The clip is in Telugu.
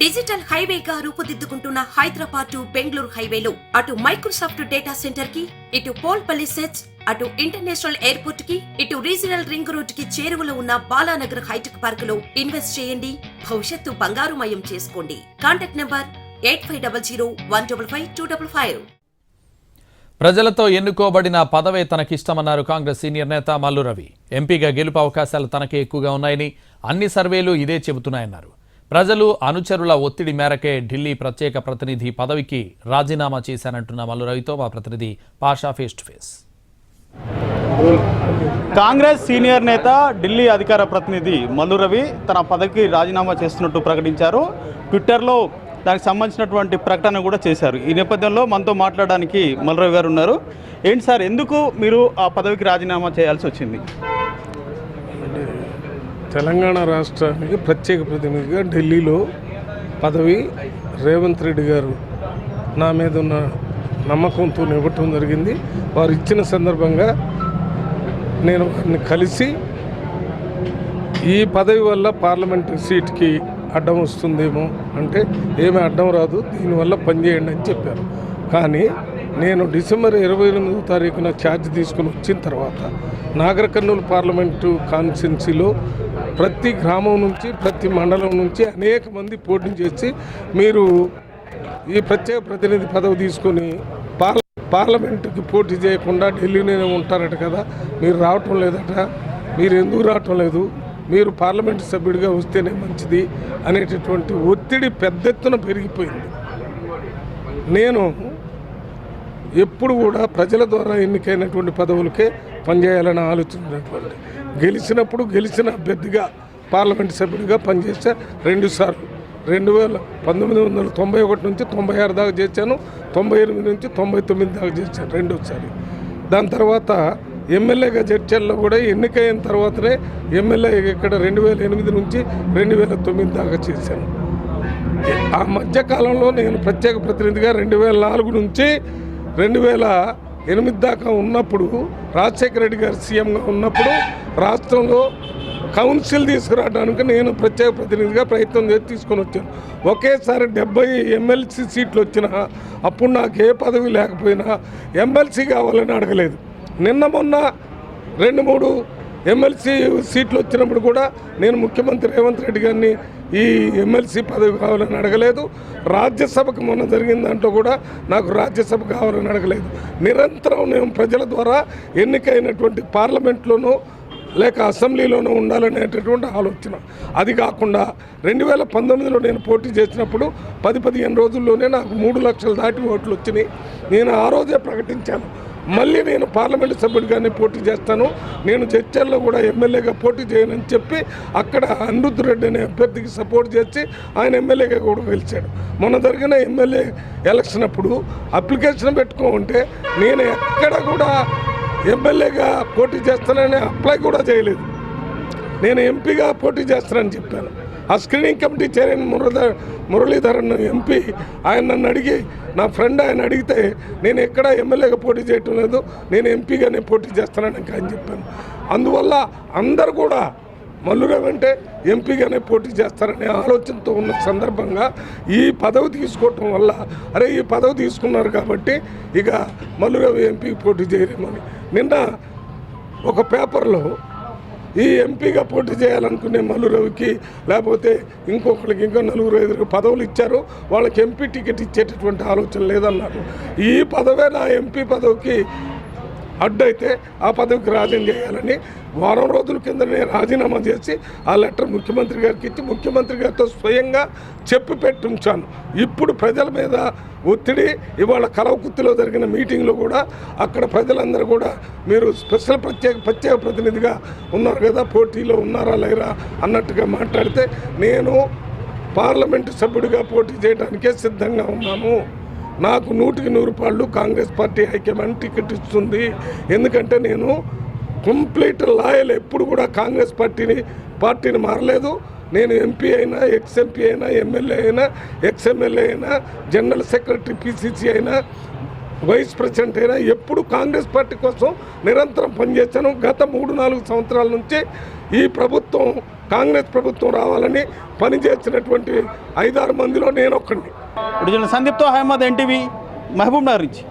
డిజిటల్ హైవేగా రూపుదిద్దుకుంటున్న హైదరాబాద్ టు బెంగళూరు హైవేలో అటు మైక్రోసాఫ్ట్ డేటా సెంటర్ కి, ఇటు పోల్పల్లి సెట్స్, అటు ఇంటర్నేషనల్ ఎయిర్పోర్ట్ కి, ఇటు రీజనల్ రింగ్ రోడ్ కి చేరువలో ఉన్న బాలానగర్ హైటెక్ పార్క్ లో ఇన్వెస్ట్ చేయండి. భవిష్యత్తు బంగారుమయం చేసుకోండి. Contact number 8500-155-255. ప్రజలతో ఎన్నుకోబడిన పదవే తనకిష్టమన్నారు కాంగ్రెస్ సీనియర్ నేత మల్లు రవి. ఎంపీగా గెలుపు అవకాశాలు తనకే ఎక్కువగా ఉన్నాయని అన్ని సర్వేలు ఇదే చెబుతున్నాయన్నారు. ప్రజలు అనుచరుల ఒత్తిడి మేరకే ఢిల్లీ ప్రత్యేక ప్రతినిధి పదవికి రాజీనామా చేశానంటున్న మల్లు రవితో మా ప్రతినిధి Pasha face to face. Congress senior నేత ఢిల్లీ అధికార ప్రతినిధి మల్లు రవి తన పదవికి రాజీనామా చేస్తున్నట్టు ప్రకటించారు. ట్విట్టర్లో దానికి సంబంధించినటువంటి ప్రకటన కూడా చేశారు. ఈ నేపథ్యంలో మనతో మాట్లాడడానికి మల్లు రవి గారు ఉన్నారు. ఏంటి సార్, ఎందుకు మీరు ఆ పదవికి రాజీనామా చేయాల్సి వచ్చింది? తెలంగాణ రాష్ట్రానికి ప్రత్యేక ప్రతినిధిగా ఢిల్లీలో పదవి రేవంత్ రెడ్డి గారు నా మీద ఉన్న నమ్మకంతో ఇవ్వటం జరిగింది. వారు ఇచ్చిన సందర్భంగా నేను వారిని కలిసి ఈ పదవి వల్ల పార్లమెంటరీ సీట్కి అడ్డం వస్తుందేమో అంటే ఏమీ అడ్డం రాదు, దీనివల్ల పనిచేయండి అని చెప్పారు. కానీ నేను డిసెంబర్ 28వ తారీఖున ఛార్జ్ తీసుకుని వచ్చిన తర్వాత నాగర్ కర్నూలు పార్లమెంటు కాన్స్టిట్యున్సీలో ప్రతి గ్రామం నుంచి ప్రతి మండలం నుంచి అనేక మంది పోటీ చేసి మీరు ఈ ప్రత్యేక ప్రతినిధి పదవి తీసుకొని పార్లమెంటుకి పోటీ చేయకుండా ఢిల్లీలోనే ఉంటారట కదా, మీరు రావటం లేదట, మీరు ఎందుకు రావటం లేదు, మీరు పార్లమెంటు సభ్యుడిగా వస్తేనే మంచిది అనేటటువంటి ఒత్తిడి పెద్ద ఎత్తున పెరిగిపోయింది. నేను ఎప్పుడు కూడా ప్రజల ద్వారా ఎన్నికైనటువంటి పదవులకే పనిచేయాలని ఆలోచించినటువంటి గెలిచినప్పుడు గెలిచిన అభ్యర్థిగా పార్లమెంటు సభ్యుడిగా పనిచేస్తే 2 సార్లు 1991 నుంచి 96 దాకా చేశాను, 98 నుంచి 99 దాకా చేశాను రెండోసారి. దాని తర్వాత ఎమ్మెల్యేగా జడ్చర్లో కూడా ఎన్నికైన తర్వాతనే ఎమ్మెల్యే ఇక్కడ 2008 నుంచి 2009 దాకా చేశాను. ఆ మధ్యకాలంలో నేను ప్రత్యేక ప్రతినిధిగా 2004 నుంచి 2008 దాకా ఉన్నప్పుడు రాజశేఖర రెడ్డి గారు సీఎంగా ఉన్నప్పుడు రాష్ట్రంలో కౌన్సిల్ తీసుకురావడానికి నేను ప్రత్యేక ప్రతినిధిగా ప్రయత్నం చేసి తీసుకొని వచ్చాను. ఒకేసారి 70 ఎమ్మెల్సీ సీట్లు వచ్చినా అప్పుడు నాకు ఏ పదవి లేకపోయినా ఎమ్మెల్సీ కావాలని అడగలేదు. నిన్న మొన్న 2-3 ఎమ్మెల్సీ సీట్లు వచ్చినప్పుడు కూడా నేను ముఖ్యమంత్రి రేవంత్ రెడ్డి గారిని ఈ ఎమ్మెల్సీ పదవి కావాలని అడగలేదు. రాజ్యసభకు మొన్న జరిగిన దాంట్లో కూడా నాకు రాజ్యసభ కావాలని అడగలేదు. నిరంతరం నేను ప్రజల ద్వారా ఎన్నికైనటువంటి పార్లమెంట్లోనూ లేక అసెంబ్లీలోనూ ఉండాలనేటటువంటి ఆలోచన. అది కాకుండా 2019లో నేను పోటీ చేసినప్పుడు 10-15 రోజుల్లోనే నాకు 3 లక్షలు దాటి ఓట్లు వచ్చినాయి. నేను ఆ రోజే ప్రకటించాను, మళ్ళీ నేను పార్లమెంటు సభ్యుడిగానే పోటీ చేస్తాను, నేను జడ్చర్లో కూడా ఎమ్మెల్యేగా పోటీ చేయనని చెప్పి అక్కడ అనిరుద్ధ్ రెడ్డి అనే అభ్యర్థికి సపోర్ట్ చేసి ఆయన ఎమ్మెల్యేగా కూడా గెలిచాడు. మొన్న జరిగిన ఎమ్మెల్యే ఎలక్షన్ అప్పుడు అప్లికేషన్ పెట్టుకోమంటే నేను ఎక్కడ కూడా ఎమ్మెల్యేగా పోటీ చేస్తానని అప్లై కూడా చేయలేదు. నేను ఎంపీగా పోటీ చేస్తానని చెప్పాను. ఆ screening committee chairman Muralidharan MP ఆయన నన్ను అడిగి, నా ఫ్రెండ్ ఆయన అడిగితే నేను ఎక్కడ ఎమ్మెల్యేగా పోటీ చేయటం లేదు, నేను ఎంపీగానే పోటీ చేస్తానని ఆయన చెప్పాను. అందువల్ల అందరు కూడా మల్లు రవి అంటే ఎంపీగానే పోటీ చేస్తారనే ఆలోచనతో ఉన్న సందర్భంగా ఈ పదవి తీసుకోవటం వల్ల అరే ఈ పదవి తీసుకున్నారు కాబట్టి ఇక మల్లు రవి ఎంపీకి పోటీ చేయలేమని నిన్న ఒక పేపర్లో ఈ ఎంపీగా పోటీ చేయాలనుకునే మల్లు రవికి లేకపోతే ఇంకొకరికి ఇంకా 4-5 పదవులు ఇచ్చారు, వాళ్ళకి ఎంపీ టికెట్ ఇచ్చేటటువంటి ఆలోచన లేదన్నారు. ఈ పదవే నా ఎంపీ పదవికి అడ్డైతే ఆ పదవికి రాజీనామా చేయాలని వారం రోజుల కింద నేను రాజీనామా చేసి ఆ లెటర్ ముఖ్యమంత్రి గారికి ఇచ్చి ముఖ్యమంత్రి గారితో స్వయంగా చెప్పి పెట్టి ఉంచాను. ఇప్పుడు ప్రజల మీద ఒత్తిడి, ఇవాళ కలవకుర్తిలో జరిగిన మీటింగ్లో కూడా అక్కడ ప్రజలందరూ కూడా మీరు స్పెషల్ ప్రత్యేక ప్రతినిధిగా ఉన్నారు కదా, పోటీలో ఉన్నారా లేరా అన్నట్టుగా మాట్లాడితే నేను పార్లమెంటు సభ్యుడిగా పోటీ చేయడానికే సిద్ధంగా ఉన్నాను. నాకు 100% కాంగ్రెస్ పార్టీ హైకమాండ్ టికెట్ ఇస్తుంది. ఎందుకంటే నేను కంప్లీట్ లాయల్, ఎప్పుడు కూడా కాంగ్రెస్ పార్టీని మారలేదు. నేను ఎంపీ అయినా, ఎక్స్ ఎంపీ అయినా, ఎమ్మెల్యే అయినా, ఎక్స్ఎమ్మెల్యే అయినా, జనరల్ సెక్రటరీ పిసిసి అయినా, వైస్ ప్రెసిడెంట్ అయినా ఎప్పుడు కాంగ్రెస్ పార్టీ కోసం నిరంతరం పనిచేశాను. గత 3-4 సంవత్సరాల నుంచి ఈ ప్రభుత్వం కాంగ్రెస్ ప్రభుత్వం రావాలని పనిచేసినటువంటి 5-6 మందిలో నేను ఒక్కడిని. సందీప్తో అహ్మద్, ఎన్టీవీ, మహబూబ్ నగర్ నుంచి.